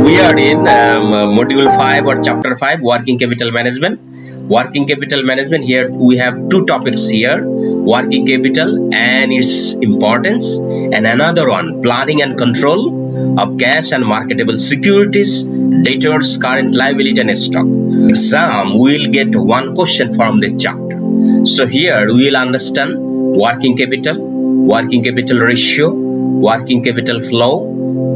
We are in module 5 or chapter 5, working capital management. Working capital management, here we have two topics here: working capital and its importance, and another one, planning and control of cash and marketable securities, debtors, current liability and stock. Exam will get one question from this chapter. So here we will understand working capital ratio, working capital flow,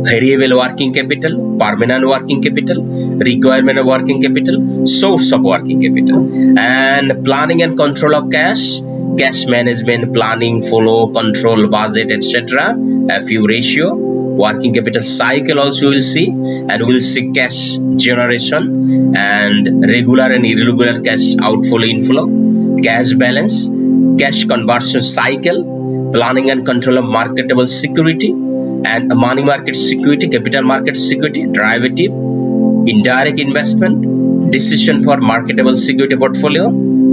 variable working capital, permanent working capital, requirement of working capital, source of working capital, and planning and control of cash management, planning, follow, control, budget, etc. A few ratio, working capital cycle also we'll see, and we'll see cash generation and regular and irregular cash outflow, inflow, cash balance, cash conversion cycle, planning and control of marketable security and money market security, capital market security, derivative, indirect investment, decision for marketable security portfolio,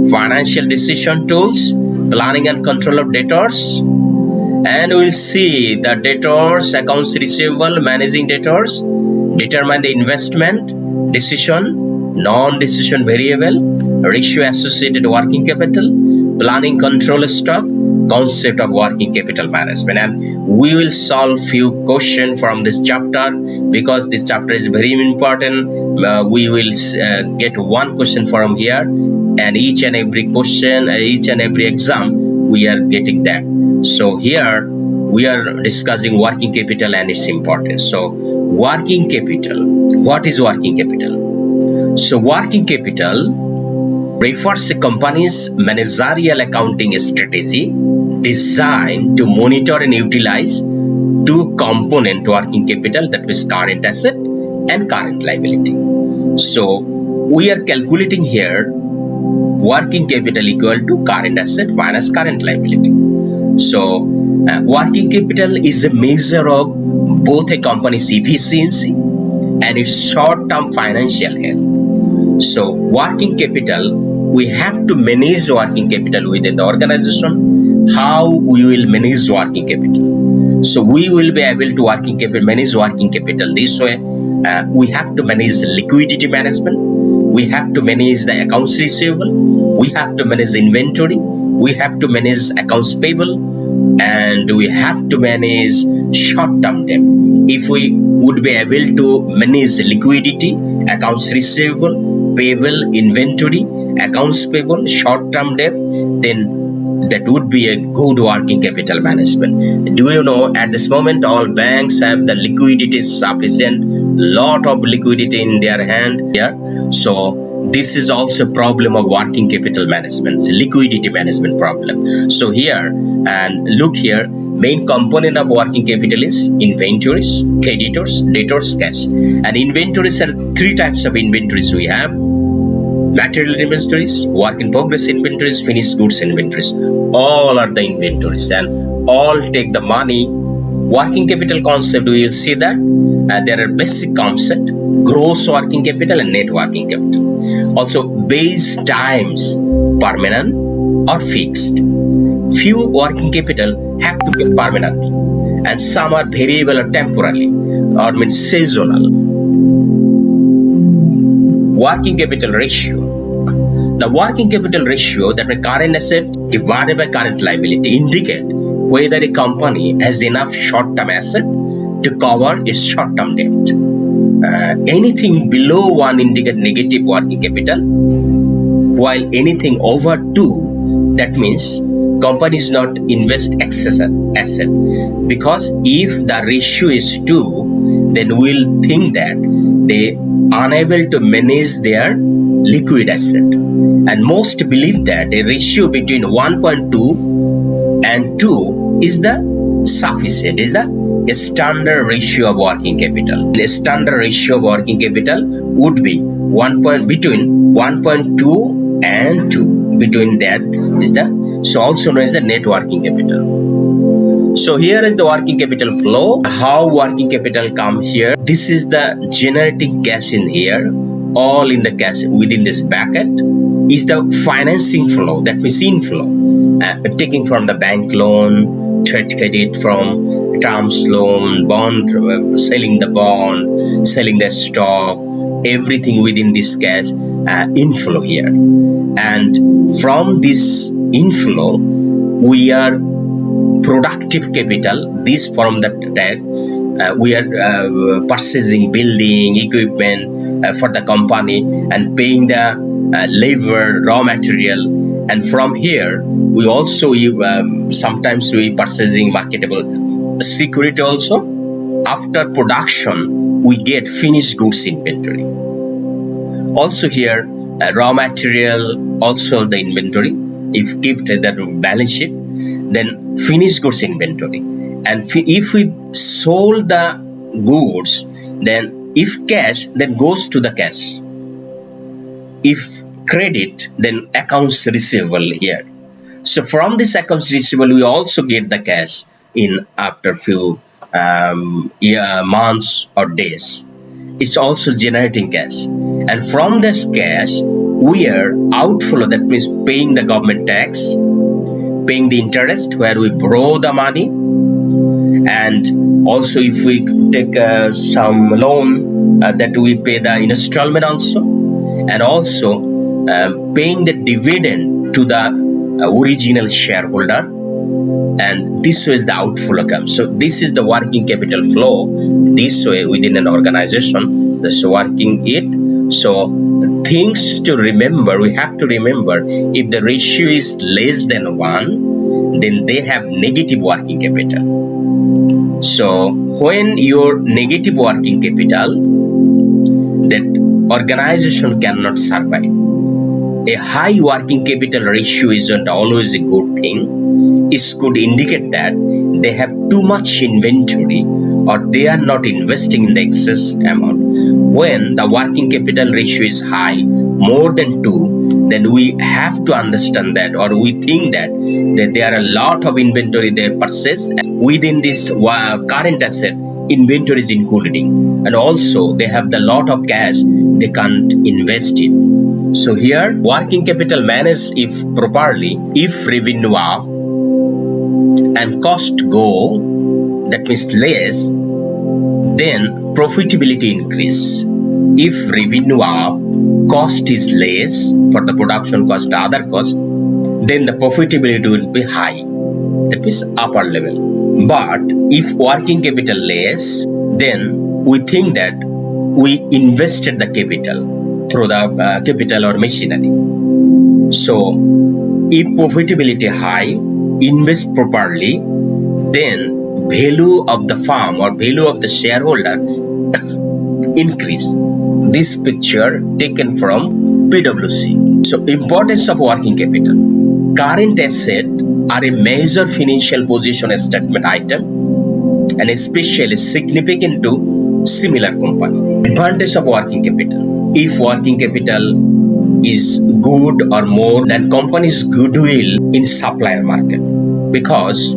financial decision tools, planning and control of debtors, and we'll see the debtors, accounts receivable, managing debtors, determine the investment, decision, non-decision variable, ratio associated working capital, planning control stock, concept of working capital management. And we will solve few questions from this chapter because this chapter is very important. We will get one question from here, and each and every question, each and every exam we are getting that. So here we are discussing working capital and its importance. So working capital, what is working capital? So working capital refers a company's managerial accounting strategy designed to monitor and utilize two component working capital, that is current asset and current liability. So we are calculating here working capital equal to current asset minus current liability. So working capital is a measure of both a company's efficiency and its short-term financial health. So working capital, we have to manage working capital within the organization. How we will manage working capital? So we will be able to manage working capital this way. We have to manage the liquidity management. We have to manage the accounts receivable. We have to manage inventory. We have to manage accounts payable, and we have to manage short-term debt. If we would be able to manage liquidity, accounts receivable, payable, inventory, accounts payable, short-term debt, then that would be a good working capital management. Do you know, at this moment all banks have the liquidity sufficient, lot of liquidity in their hand here. So this is also a problem of working capital management, liquidity management problem. So here, and look here, main component of working capital is inventories, creditors, debtors, cash. And inventories are three types of inventories we have: material inventories, work in progress inventories, finished goods inventories. All are the inventories and all take the money. Working capital concept, we will see that there are basic concept: gross working capital and net working capital. Also base times, permanent or fixed. Few working capital have to be permanent and some are variable or temporarily, or means seasonal. Working capital ratio. The working capital ratio, that is current asset divided by current liability, indicate whether a company has enough short-term asset to cover its short-term debt. Anything below 1 indicate negative working capital, while anything over 2, that means company is not invest excess asset. Because if the ratio is 2, then we'll think that they unable to manage their liquid asset, and most believe that a ratio between 1.2 and 2 is the sufficient, is the standard ratio of working capital. The standard ratio of working capital would be between 1.2 and 2. Between that is the, so also known as the net working capital. So here is the working capital flow. How working capital come here? This is the generating cash in here. All in the cash within this bucket is the financing flow, that means inflow, taking from the bank loan, trade credit from terms loan, bond, selling the bond, selling the stock, everything within this cash inflow here. And from this inflow, we are productive capital. This from the tag, we are purchasing building equipment for the company and paying the labor, raw material. And from here, we also sometimes we purchasing marketable security also. After production, we get finished goods inventory. Also here, raw material, also the inventory. If kept that balance sheet, then finished goods inventory. And if we sold the goods, then if cash, then goes to the cash. If credit, then accounts receivable here. So from this accounts receivable, we also get the cash in after few months or days. It's also generating cash. And from this cash, we are outflow, that means paying the government tax, paying the interest where we borrow the money, and also if we take some loan that we pay the installment also, and also paying the dividend to the original shareholder, and this way is the outflow comes. So this is the working capital flow this way within an organization that's working it. So things to remember, we have to remember, if the ratio is less than 1, then they have negative working capital. So when your negative working capital, that organization cannot survive. A high working capital ratio isn't always a good thing. It could indicate that they have too much inventory or they are not investing in the excess amount. When the working capital ratio is high, more than 2, then we have to understand that, or we think that there are a lot of inventory they purchase within this current asset. Inventory is including, and also they have the lot of cash they can't invest in. So here, working capital managed if properly, if revenue up and cost go, that means less, then profitability increase. If revenue up, cost is less for the production cost, other cost, then the profitability will be high, that means upper level. But if working capital less, then we think that we invested the capital through the capital or machinery. So if profitability high, invest properly, then value of the farm or value of the shareholder increase. This picture taken from PwC. So importance of working capital. Current asset are a major financial position statement item and especially significant to similar company. Advantage of working capital. If working capital is good or more than company's goodwill in supplier market, because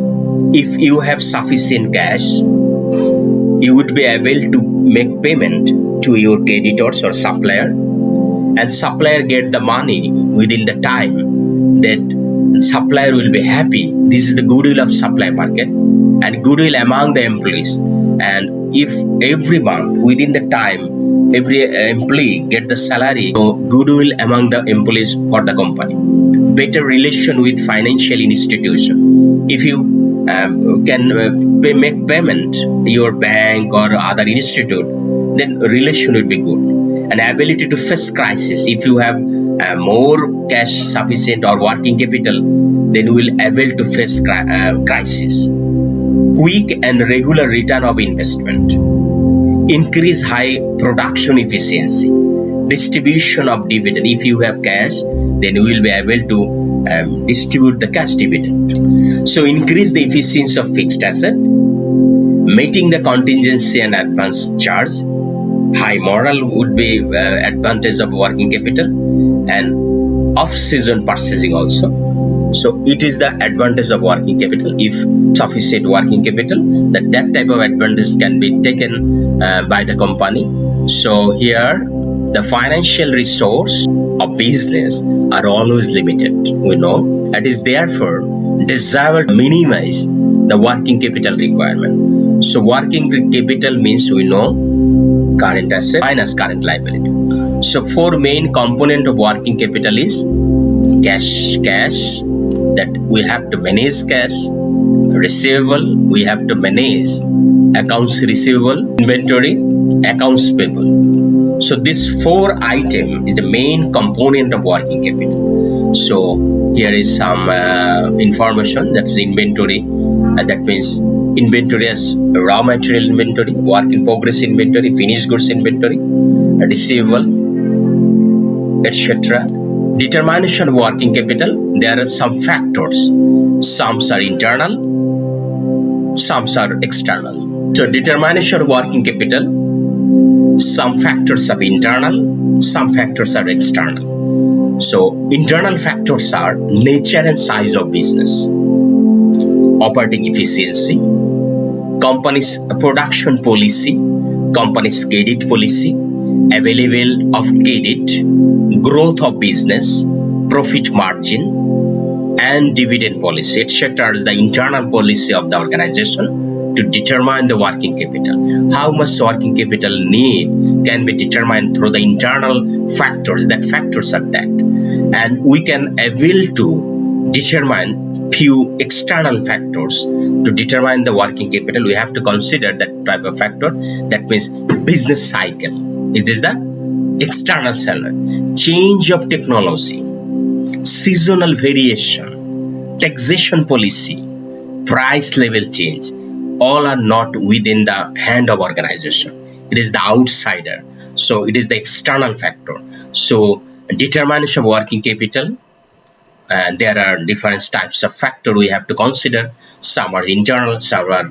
if you have sufficient cash, you would be able to make payment to your creditors or supplier, and supplier get the money within the time that supplier will be happy. This is the goodwill of supply market and goodwill among the employees. And if every month within the time every employee get the salary, so goodwill among the employees for the company. Better relation with financial institution. If you can make payment your bank or other institute, then relation will be good. And ability to face crisis. If you have more cash sufficient or working capital, then you will able to face crisis. Quick and regular return of investment. Increase high production efficiency. Distribution of dividend. If you have cash, then you will be able to distribute the cash dividend. So increase the efficiency of fixed asset. Meeting the contingency and advance charge. High moral would be advantage of working capital, and off-season purchasing also. So it is the advantage of working capital. If sufficient working capital, that type of advantage can be taken by the company. So here the financial resource of business are always limited, we know. It is therefore desirable to minimize the working capital requirement. So working capital means we know current asset minus current liability. So four main component of working capital is cash, that we have to manage cash, receivable, we have to manage accounts receivable, inventory, accounts payable. So this four item is the main component of working capital. So here is some information, that is inventory, that means inventory as raw material inventory, work in progress inventory, finished goods inventory, receivable, etc. Determination of working capital, there are some factors. Some are internal, some are external. So determination of working capital, some factors are internal, some factors are external. So internal factors are nature and size of business, operating efficiency, company's production policy, company's credit policy, available of credit, growth of business, profit margin, and dividend policy, etc. is the internal policy of the organization to determine the working capital. How much working capital need can be determined through the internal factors. That factors are that, and we can able to determine few external factors to determine the working capital. We have to consider that type of factor. That means business cycle. It is the external scenario. Change of technology, seasonal variation, taxation policy, price level change, all are not within the hand of organization. It is the outsider. So it is the external factor. So determination of working capital, there are different types of factor we have to consider. Some are internal, some are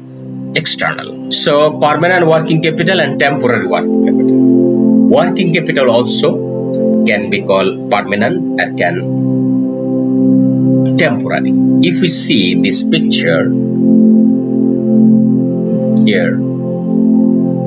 external. So permanent working capital and temporary working capital. Working capital also can be called permanent and can temporary. If we see this picture here,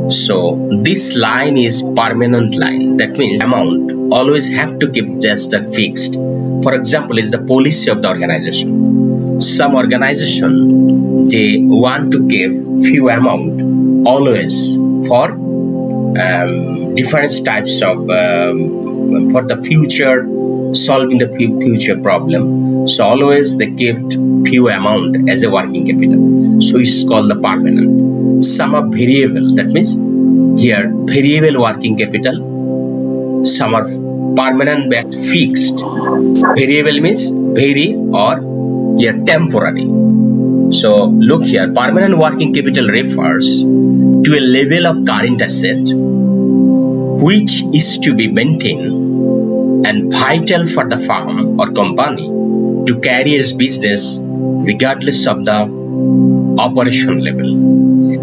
so this line is permanent line. That means amount always have to keep just a fixed. For example, is the policy of the organization. Some organization, they want to give few amount always for different types of for the future, solving the future problem. So always they kept few amount as a working capital. So it's called the permanent. Some are variable. That means here variable working capital. Some are permanent but fixed. Variable means vary or here temporary. So look here, permanent working capital refers to a level of current asset which is to be maintained and vital for the firm or company to carry its business regardless of the operation level.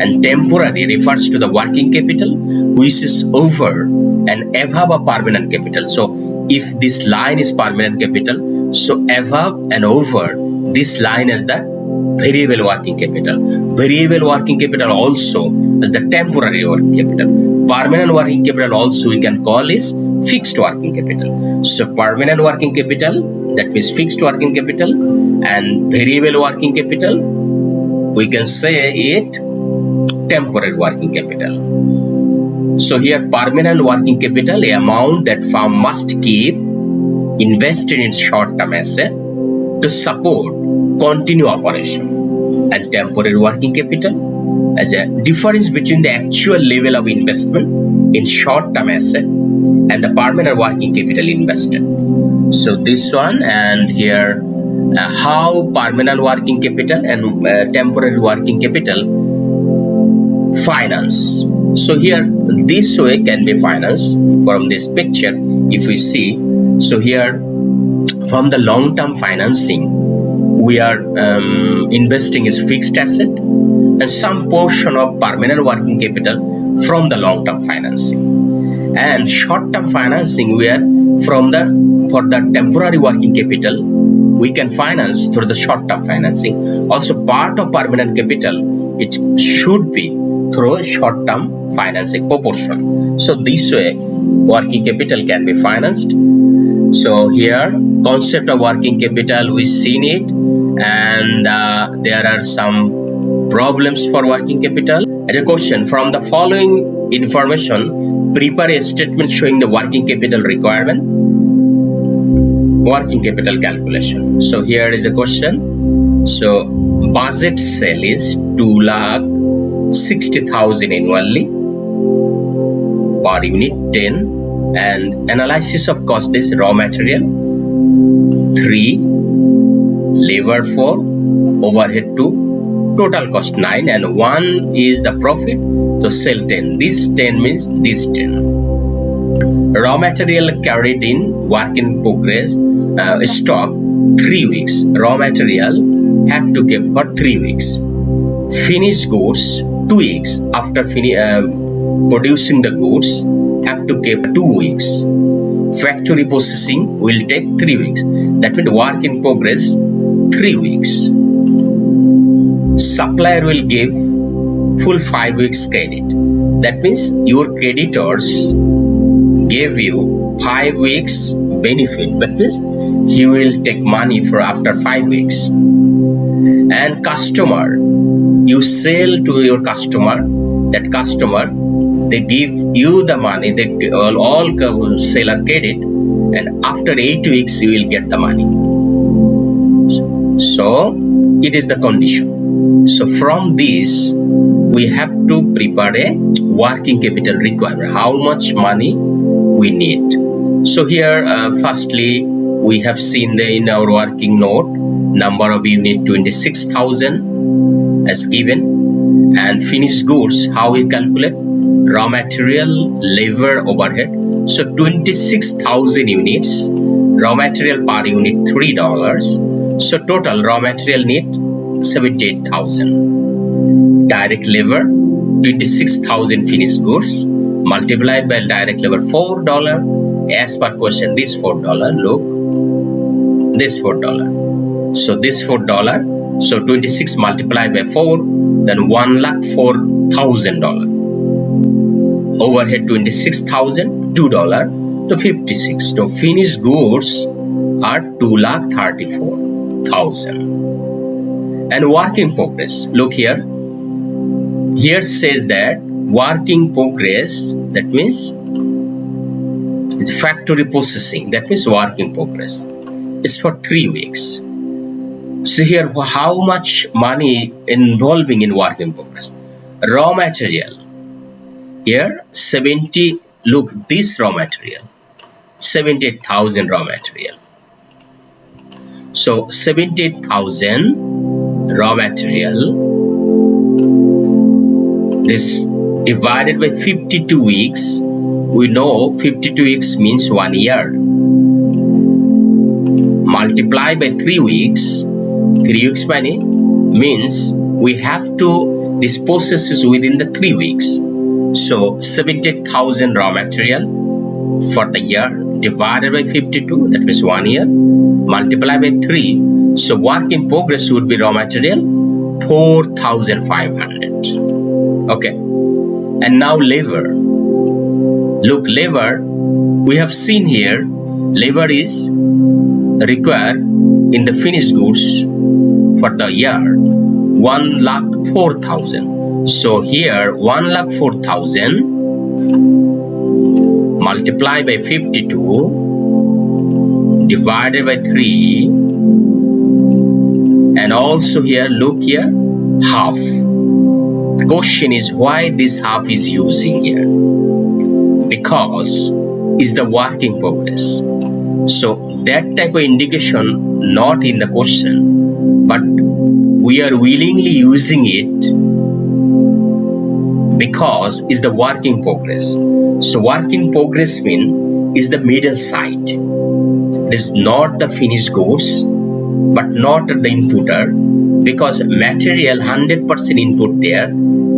And temporary refers to the working capital which is over and above a permanent capital. So if this line is permanent capital, so above and over this line is the variable working capital. Variable working capital also is the temporary working capital. Permanent working capital also we can call is fixed working capital. So permanent working capital, that means fixed working capital, and variable working capital, we can say it temporary working capital. So here permanent working capital, a amount that firm must keep invested in short-term asset to support continue operation. And temporary working capital as a difference between the actual level of investment in short-term asset and the permanent working capital invested. So this one, and here how permanent working capital and temporary working capital finance. So here this way can be financed from this picture. If we see, so here from the long-term financing we are investing is fixed asset and some portion of permanent working capital from the long-term financing, and short-term financing we are from the for the temporary working capital we can finance through the short-term financing. Also part of permanent capital, it should be through a short-term financing proportion. So this way working capital can be financed. So here concept of working capital, we've seen it, and there are some Problems for working capital. As a question, from the following information, prepare a statement showing the working capital requirement. Working capital calculation. So here is a question. So budget sale is 2,60,000 annually per unit 10, and analysis of cost is raw material 3, labor 4, overhead 2, total cost 9, and 1 is the profit. So sell 10. This 10 means this 10. Raw material carried in work in progress stock 3 weeks. Raw material have to keep for 3 weeks. Finished goods 2 weeks. After producing the goods have to keep 2 weeks. Factory processing will take 3 weeks. That means work in progress 3 weeks. Supplier will give full 5 weeks credit. That means your creditors gave you 5 weeks benefit, but he will take money for after 5 weeks. And customer, you sell to your customer, that customer, they give you the money, they all seller credit, and after 8 weeks you will get the money. So it is the condition. So from this we have to prepare a working capital requirement, how much money we need. So here firstly we have seen in our working note, number of unit 26,000 as given, and finished goods how we calculate, raw material, labor, overhead. So 26,000 units, raw material per unit $3. So total raw material need 78,000. Direct labor 26,000 finished goods multiplied by direct labor $4. As per question, this $4, look, this $4. So this $4, so 26 multiplied by 4, then $1,04,000. Overhead 26,000, $2 to 56. So finished goods are 2,34,000. And work in progress. Look here. Here says that work in progress, that means it's factory processing, that means work in progress. It's for 3 weeks. So here how much money involving in work in progress. Raw material. Here 70, look this raw material, 78,000 raw material. So 78,000 raw material, this divided by 52 weeks, we know 52 weeks means 1 year. Multiply by 3 weeks, 3 weeks money means we have to, this process is within the 3 weeks. So 78,000 raw material for the year divided by 52, that means 1 year, multiply by 3. So work in progress would be raw material 4,500. Okay. And now labor. Look, labor, we have seen here, labor is required in the finished goods for the year 1,04,000. So here 1,04,000 multiply by 52 divided by 3, and also here look here half. The question is why this half is using here, because is the work in progress. So that type of indication not in the question, but we are willingly using it because is the work in progress. So work in progress mean is the middle side. It is not the finished goods, but not the inputter, because material 100% input there,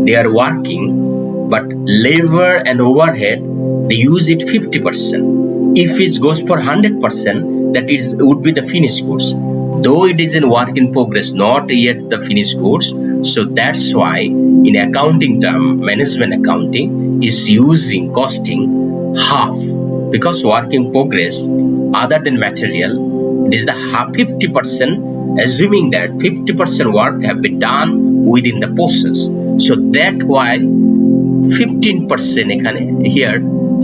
they are working, but labor and overhead they use it 50%. If it goes for 100%, that is would be the finished goods. Though it is in work in progress, not yet the finished goods. So that's why in accounting term, management accounting is using costing half, because work in progress other than material, it is the 50% assuming that 50% work have been done within the process. So that's why 15% here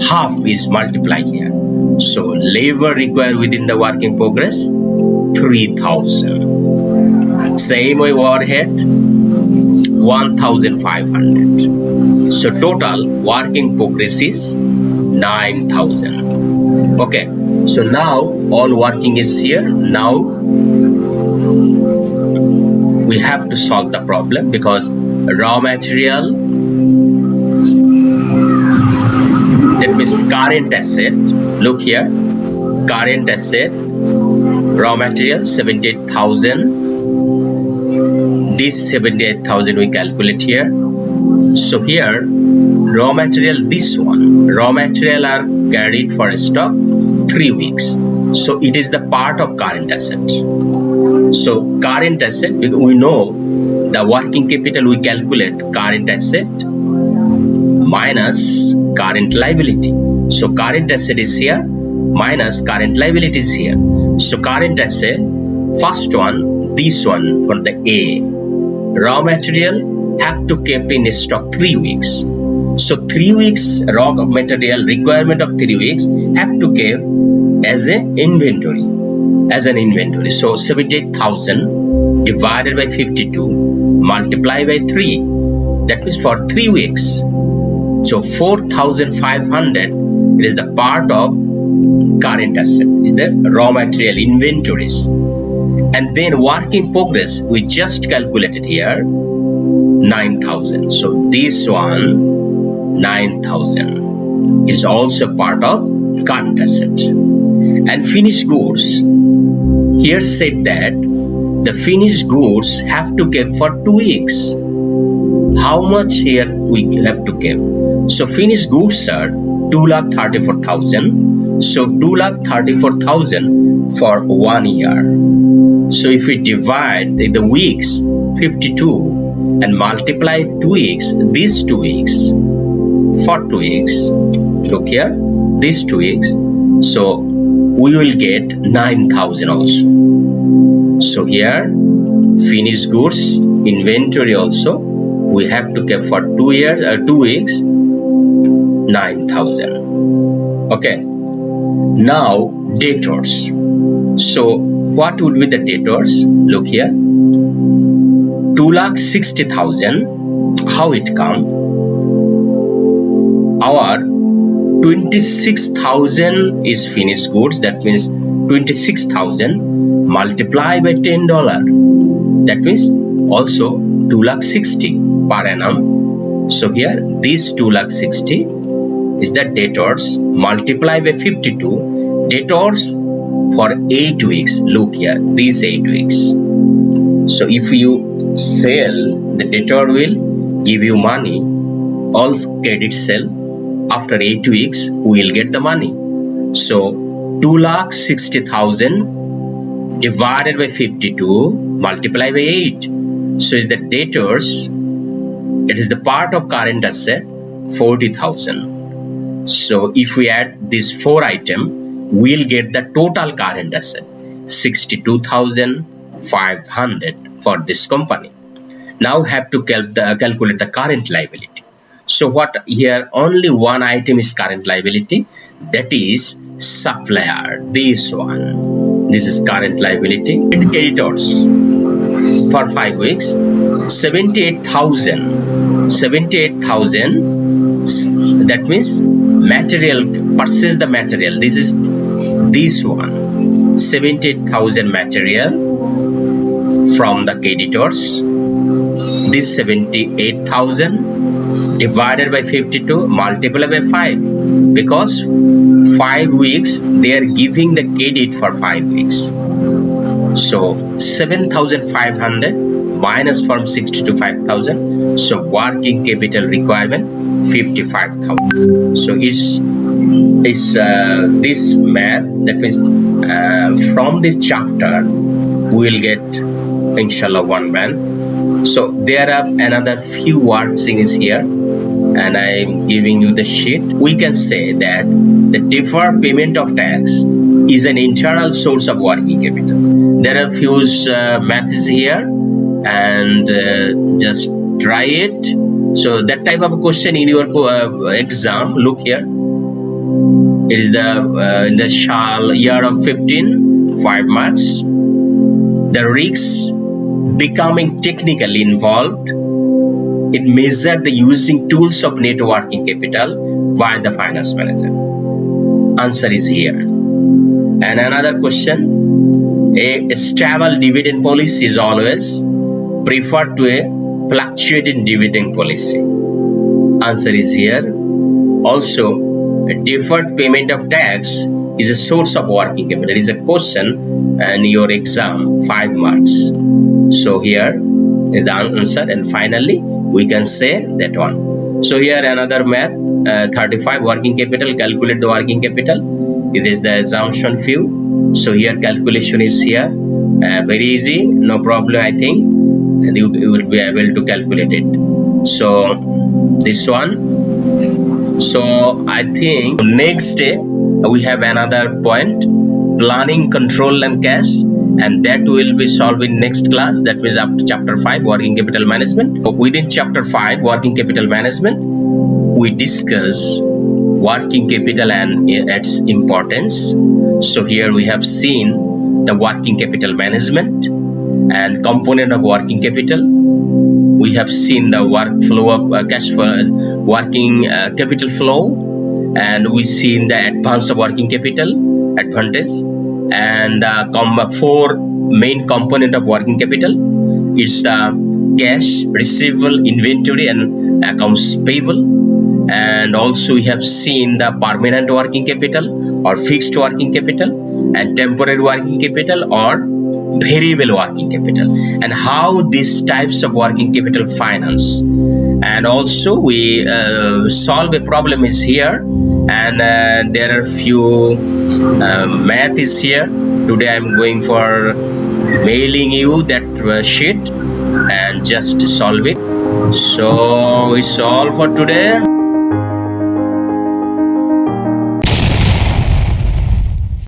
half is multiplied here. So labor required within the work in progress 3,000. Same way overhead 1,500. So total work in progress is 9,000. Okay, so now all working is here. Now we have to solve the problem because raw material, that means current asset. Look here, current asset, raw material 78,000. This 78,000 we calculate here. So here raw material, this one raw material are carried for stock 3 weeks. So it is the part of current asset. So current asset, we know the working capital, we calculate current asset minus current liability. So current asset is here minus current liability is here. So current asset, first one, this one for the A, raw material have to keep in stock 3 weeks. So 3 weeks raw material requirement of 3 weeks have to keep as an inventory. So 78,000 divided by 52 multiplied by 3. That means for 3 weeks. So 4,500 is the part of current asset, is the raw material inventories. And then work in progress, we just calculated here 9,000. So this one 9,000 is also part of current asset. And finished goods, here said that the finished goods have to keep for 2 weeks. How much here we have to keep? So finished goods are 2,34,000. So 2,34,000 for 1 year. So if we divide the weeks 52 and multiply 2 weeks, these 2 weeks, for 2 weeks, look here, these 2 weeks, so we will get 9,000 also. So here finished goods inventory also we have to keep for 2 years or 2 weeks 9,000. Okay, now debtors. So what would be the debtors? Look here, 2,60,000. How it come? Our 26,000 is finished goods. That means 26,000 multiplied by $10. That means also 2,60,000 per annum. So here this 2,60,000 is the debtors multiplied by 52. Debtors for 8 weeks. Look here, these 8 weeks. So if you sell, the debtor will give you money. All credit sell. After 8 weeks, we will get the money. So 2,60,000 divided by 52 multiplied by 8. So is the debtors. It is the part of current asset 40,000. So if we add these 4 items, we'll get the total current asset 62,500 for this company. Now have to calculate the current liability. So what here, only one item is current liability, that is supplier. This one, this is current liability. Creditors for 5 weeks 78,000. That means material, purchase the material. This is this one 78,000 material from the creditors. This 78,000 divided by 52 multiplied by 5, because 5 weeks they are giving the credit for 5 weeks. So 7,500 minus from 60 to 5,000. So working capital requirement 55,000. So it's this math, that means from this chapter we will get inshallah one man. So there are another few words in here, and I'm giving you the sheet, we can say that the deferred payment of tax is an internal source of working capital. There are few maths here, and just try it. So that type of a question in your exam, look here. It is the in the year of 15, 5 marks. The risks becoming technically involved. It measured the using tools of net working capital by the finance manager. Answer is here. And another question, a stable dividend policy is always preferred to a fluctuating dividend policy. Answer is here. Also, a deferred payment of tax is a source of working capital. It is a question in your exam, 5 marks. So here is the answer, and finally we can say that one. So here another math, 35, working capital. Calculate the working capital. It is the assumption view. So here calculation is here, very easy, no problem, I think, and you will be able to calculate it. So this one. So I think next day we have another point, planning, control and cash, and that will be solved in next class. That means up to chapter 5, working capital management. Within chapter 5, working capital management, we discuss working capital and its importance. So here we have seen the working capital management and component of working capital. We have seen the workflow of cash flow, working capital flow, and we seen the advance of working capital advantage, and 4 main component of working capital is cash, receivable, inventory, and accounts payable. And also we have seen the permanent working capital or fixed working capital, and temporary working capital or variable working capital, and how these types of working capital finance. And also we solve a problem is here, and there are few math is here. Today I'm going for mailing you that sheet and just solve it. So it's all for today.